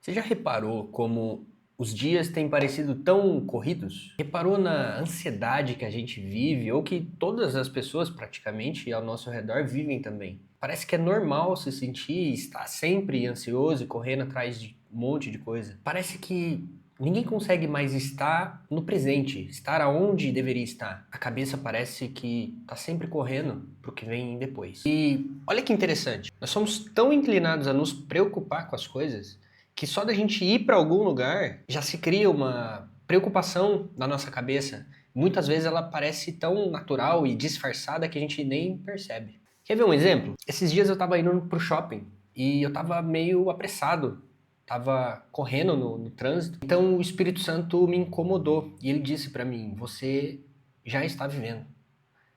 Você já reparou como os dias têm parecido tão corridos? Reparou na ansiedade que a gente vive ou que todas as pessoas praticamente ao nosso redor vivem também? Parece que é normal se sentir, estar sempre ansioso e correndo atrás de um monte de coisa. Parece que ninguém consegue mais estar no presente, estar aonde deveria estar. A cabeça parece que está sempre correndo para o que vem depois. E olha que interessante, nós somos tão inclinados a nos preocupar com as coisas que só da gente ir para algum lugar já se cria uma preocupação na nossa cabeça. Muitas vezes ela parece tão natural e disfarçada que a gente nem percebe. Quer ver um exemplo? Esses dias eu estava indo pro shopping e eu estava meio apressado, estava correndo no trânsito. Então o Espírito Santo me incomodou e ele disse para mim: "Você já está vivendo.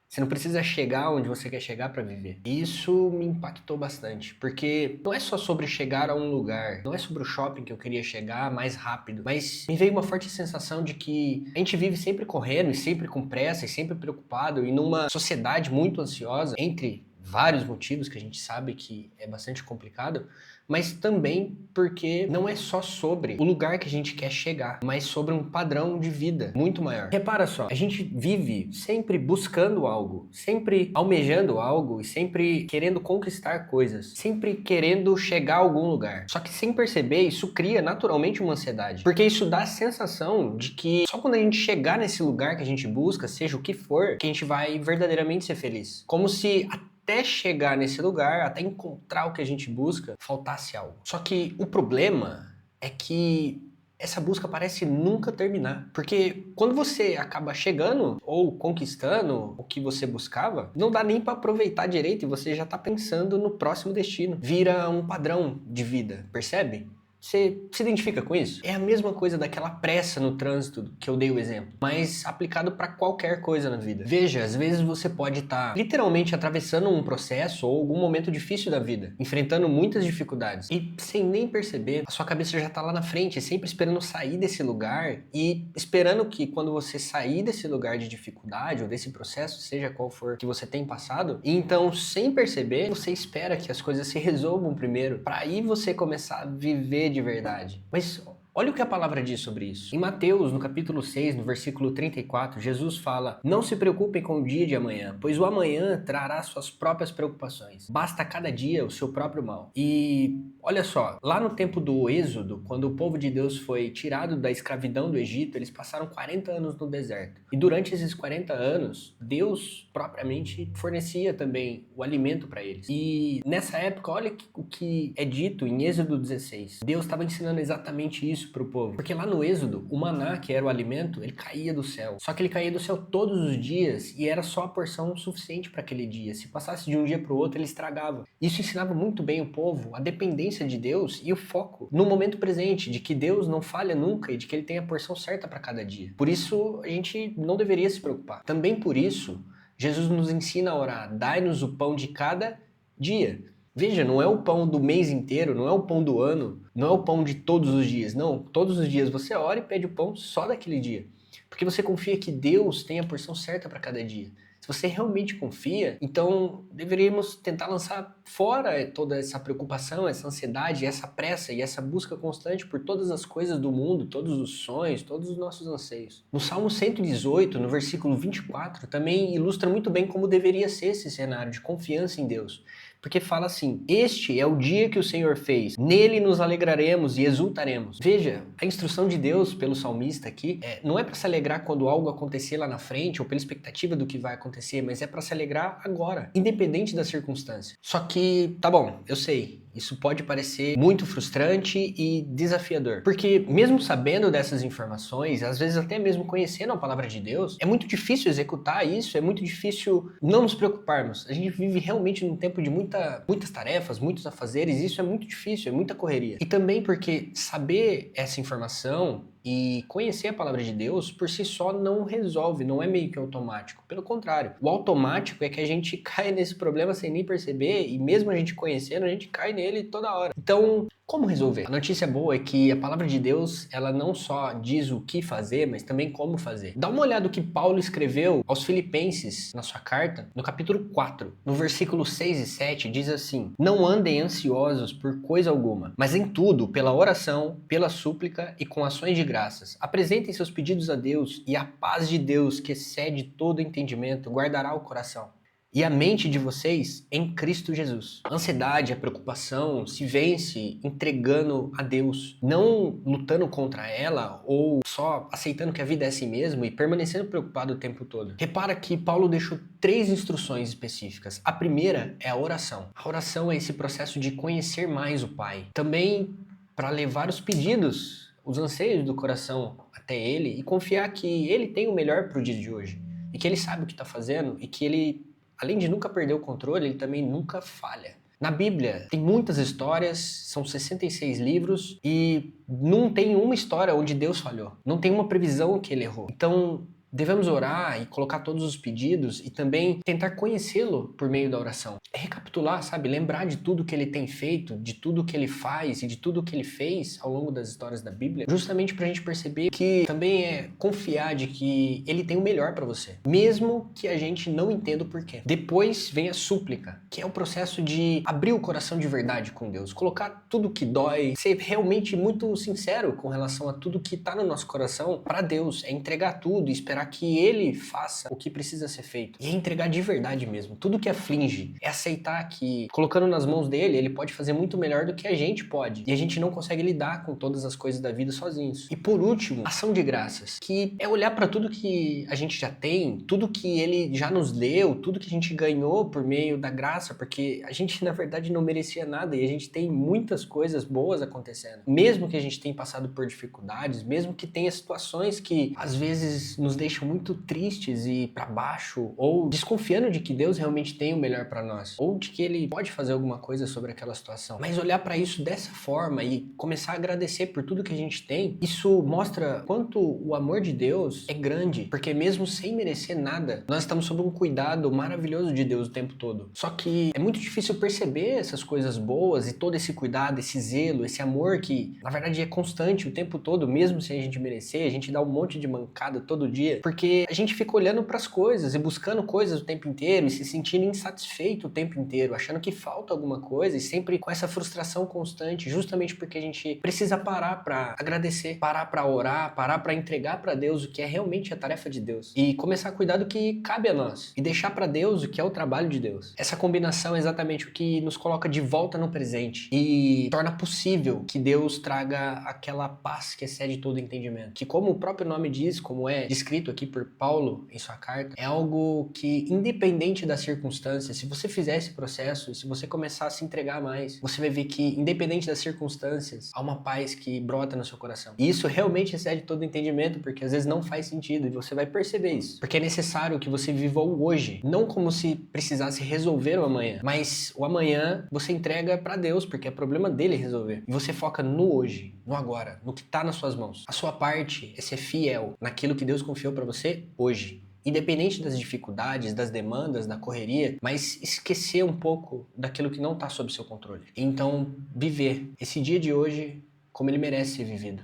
Você não precisa chegar onde você quer chegar para viver." E isso me impactou bastante, porque não é só sobre chegar a um lugar, não é sobre o shopping que eu queria chegar mais rápido, mas me veio uma forte sensação de que a gente vive sempre correndo e sempre com pressa e sempre preocupado e numa sociedade muito ansiosa, entre vários motivos que a gente sabe que é bastante complicado, mas também porque não é só sobre o lugar que a gente quer chegar, mas sobre um padrão de vida muito maior. Repara só, a gente vive sempre buscando algo, sempre almejando algo e sempre querendo conquistar coisas, sempre querendo chegar a algum lugar. Só que sem perceber, isso cria naturalmente uma ansiedade, porque isso dá a sensação de que só quando a gente chegar nesse lugar que a gente busca, seja o que for, que a gente vai verdadeiramente ser feliz. Como se até chegar nesse lugar, até encontrar o que a gente busca, faltasse algo. Só que o problema é que essa busca parece nunca terminar. Porque quando você acaba chegando ou conquistando o que você buscava, não dá nem para aproveitar direito e você já tá pensando no próximo destino. Vira um padrão de vida, percebe? Você se identifica com isso? É a mesma coisa daquela pressa no trânsito que eu dei o exemplo, mas aplicado para qualquer coisa na vida. Veja, às vezes você pode estar literalmente atravessando um processo ou algum momento difícil da vida, enfrentando muitas dificuldades e sem nem perceber, a sua cabeça já está lá na frente, sempre esperando sair desse lugar e esperando que quando você sair desse lugar de dificuldade ou desse processo, seja qual for que você tem passado, e então sem perceber, você espera que as coisas se resolvam primeiro, para aí você começar a viver de verdade. Mas olha o que a palavra diz sobre isso. Em Mateus, no capítulo 6, no versículo 34, Jesus fala: "Não se preocupem com o dia de amanhã, pois o amanhã trará suas próprias preocupações. Basta cada dia o seu próprio mal." E olha só, lá no tempo do Êxodo, quando o povo de Deus foi tirado da escravidão do Egito, eles passaram 40 anos no deserto. E durante esses 40 anos, Deus propriamente fornecia também o alimento para eles. E nessa época, olha o que é dito em Êxodo 16. Deus estava ensinando exatamente isso para o povo. Porque lá no Êxodo, o maná, que era o alimento, ele caía do céu. Só que ele caía do céu todos os dias e era só a porção suficiente para aquele dia. Se passasse de um dia para o outro, ele estragava. Isso ensinava muito bem o povo a dependência de Deus e o foco no momento presente, de que Deus não falha nunca e de que ele tem a porção certa para cada dia. Por isso, a gente não deveria se preocupar. Também por isso, Jesus nos ensina a orar: "Dai-nos o pão de cada dia." Veja, não é o pão do mês inteiro, não é o pão do ano, não é o pão de todos os dias. Não, todos os dias você ora e pede o pão só daquele dia. Porque você confia que Deus tem a porção certa para cada dia. Se você realmente confia, então deveríamos tentar lançar fora toda essa preocupação, essa ansiedade, essa pressa e essa busca constante por todas as coisas do mundo, todos os sonhos, todos os nossos anseios. No Salmo 118, no versículo 24, também ilustra muito bem como deveria ser esse cenário de confiança em Deus. Porque fala assim: "Este é o dia que o Senhor fez, nele nos alegraremos e exultaremos." Veja, a instrução de Deus pelo salmista aqui não é para se alegrar quando algo acontecer lá na frente ou pela expectativa do que vai acontecer, mas é para se alegrar agora, independente da circunstância. Só que, tá bom, eu sei, isso pode parecer muito frustrante e desafiador, porque mesmo sabendo dessas informações, às vezes até mesmo conhecendo a palavra de Deus, é muito difícil executar isso, é muito difícil não nos preocuparmos. A gente vive realmente num tempo de muitas tarefas, muitos afazeres, e isso é muito difícil, é muita correria. E também porque saber essa informação e conhecer a palavra de Deus por si só não resolve, não é meio que automático. Pelo contrário, o automático é que a gente cai nesse problema sem nem perceber, e mesmo a gente conhecendo, a gente cai nele toda hora. Então, como resolver? A notícia boa é que a palavra de Deus, ela não só diz o que fazer, mas também como fazer. Dá uma olhada no que Paulo escreveu aos Filipenses na sua carta, no capítulo 4, no versículo 6 e 7, diz assim: não andem ansiosos por coisa alguma, mas em tudo, pela oração, pela súplica e com ações de graças, apresentem seus pedidos a Deus, e a paz de Deus, que excede todo entendimento, guardará o coração e a mente de vocês em Cristo Jesus. A ansiedade, a preocupação se vence entregando a Deus, não lutando contra ela ou só aceitando que a vida é assim mesmo e permanecendo preocupado o tempo todo. Repara que Paulo deixou 3 instruções específicas. A primeira é a oração. A oração é esse processo de conhecer mais o Pai. Também para levar os pedidos, os anseios do coração até Ele e confiar que Ele tem o melhor para o dia de hoje e que Ele sabe o que está fazendo e que Ele, além de nunca perder o controle, ele também nunca falha. Na Bíblia tem muitas histórias, são 66 livros e não tem uma história onde Deus falhou. Não tem uma previsão que ele errou. Então, devemos orar e colocar todos os pedidos e também tentar conhecê-lo por meio da oração. Recapitular, sabe? Lembrar de tudo que ele tem feito, de tudo que ele faz e de tudo que ele fez ao longo das histórias da Bíblia, justamente pra gente perceber que também é confiar de que ele tem o melhor pra você, mesmo que a gente não entenda o porquê. Depois vem a súplica, que é o processo de abrir o coração de verdade com Deus, colocar tudo que dói, ser realmente muito sincero com relação a tudo que tá no nosso coração pra Deus, é entregar tudo e esperar que Ele faça o que precisa ser feito. E é entregar de verdade mesmo. Tudo que aflige é aceitar que, colocando nas mãos dele, Ele pode fazer muito melhor do que a gente pode. E a gente não consegue lidar com todas as coisas da vida sozinhos. E por último, ação de graças, que é olhar para tudo que a gente já tem, tudo que Ele já nos deu, tudo que a gente ganhou por meio da graça, porque a gente, na verdade, não merecia nada e a gente tem muitas coisas boas acontecendo. Mesmo que a gente tenha passado por dificuldades, mesmo que tenha situações que, às vezes, nos deixam muito tristes e para baixo, ou desconfiando de que Deus realmente tem o melhor para nós, ou de que Ele pode fazer alguma coisa sobre aquela situação. Mas olhar para isso dessa forma e começar a agradecer por tudo que a gente tem, isso mostra quanto o amor de Deus é grande, porque mesmo sem merecer nada, nós estamos sob um cuidado maravilhoso de Deus o tempo todo. Só que é muito difícil perceber essas coisas boas e todo esse cuidado, esse zelo, esse amor que, na verdade, é constante o tempo todo, mesmo sem a gente merecer. A gente dá um monte de mancada todo dia, porque a gente fica olhando para as coisas e buscando coisas o tempo inteiro e se sentindo insatisfeito o tempo inteiro, achando que falta alguma coisa e sempre com essa frustração constante, justamente porque a gente precisa parar para agradecer, parar para orar, parar para entregar para Deus o que é realmente a tarefa de Deus e começar a cuidar do que cabe a nós e deixar para Deus o que é o trabalho de Deus. Essa combinação é exatamente o que nos coloca de volta no presente e torna possível que Deus traga aquela paz que excede todo entendimento, que, como o próprio nome diz, como é descrito aqui por Paulo em sua carta, é algo que, independente das circunstâncias, se você fizer esse processo, se você começar a se entregar mais, você vai ver que, independente das circunstâncias, há uma paz que brota no seu coração. E isso realmente excede todo entendimento, porque às vezes não faz sentido e você vai perceber isso. Porque é necessário que você viva o hoje, não como se precisasse resolver o amanhã, mas o amanhã você entrega pra Deus, porque é problema dele resolver. E você foca no hoje, no agora, no que tá nas suas mãos. A sua parte é ser fiel naquilo que Deus confiou pra você hoje. Independente das dificuldades, das demandas, da correria, mas esquecer um pouco daquilo que não tá sob seu controle. Então, viver esse dia de hoje como ele merece ser vivido,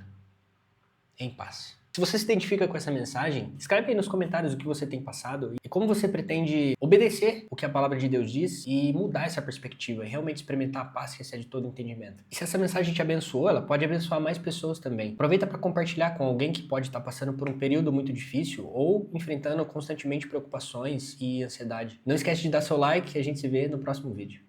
em paz. Se você se identifica com essa mensagem, escreve aí nos comentários o que você tem passado e como você pretende obedecer o que a palavra de Deus diz e mudar essa perspectiva e realmente experimentar a paz que excede todo entendimento. E se essa mensagem te abençoou, ela pode abençoar mais pessoas também. Aproveita para compartilhar com alguém que pode estar passando por um período muito difícil ou enfrentando constantemente preocupações e ansiedade. Não esquece de dar seu like e a gente se vê no próximo vídeo.